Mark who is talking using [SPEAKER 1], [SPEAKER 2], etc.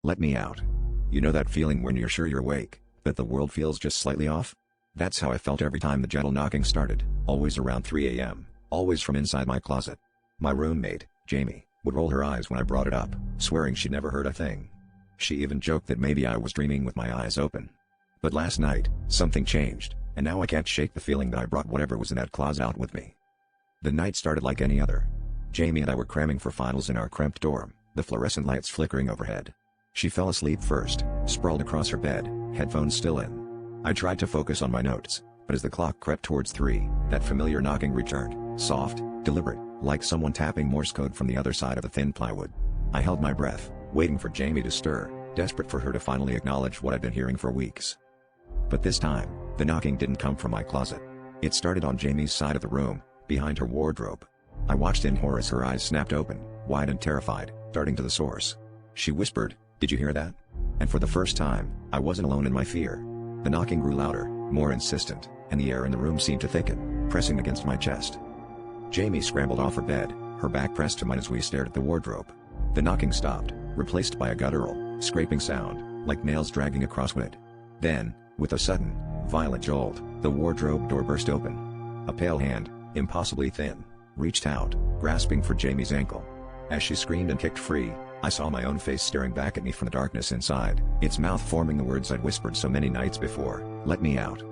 [SPEAKER 1] Let me out. You know that feeling when you're sure you're awake, but the world feels just slightly off? That's how I felt every time the gentle knocking started, always around 3 a.m., always from inside my closet. My roommate, Jamie, would roll her eyes when I brought it up, swearing she'd never heard a thing. She even joked that maybe I was dreaming with my eyes open. But last night, something changed, and now I can't shake the feeling that I brought whatever was in that closet out with me. The night started like any other. Jamie and I were cramming for finals in our cramped dorm, the fluorescent lights flickering overhead. She fell asleep first, sprawled across her bed, headphones still in. I tried to focus on my notes, but as the clock crept towards 3, that familiar knocking returned, soft, deliberate, like someone tapping Morse code from the other side of the thin plywood. I held my breath, waiting for Jamie to stir, desperate for her to finally acknowledge what I'd been hearing for weeks. But this time, the knocking didn't come from my closet. It started on Jamie's side of the room, behind her wardrobe. I watched in horror as her eyes snapped open, wide and terrified, darting to the source. She whispered, "Did you hear that?" And for the first time, I wasn't alone in my fear. The knocking grew louder, more insistent, and the air in the room seemed to thicken, pressing against my chest. Jamie scrambled off her bed, her back pressed to mine as we stared at the wardrobe. The knocking stopped, replaced by a guttural, scraping sound, like nails dragging across wood. Then, with a sudden, violent jolt, the wardrobe door burst open. A pale hand, impossibly thin, reached out, grasping for Jamie's ankle. As she screamed and kicked free, I saw my own face staring back at me from the darkness inside, its mouth forming the words I'd whispered so many nights before, "Let me out."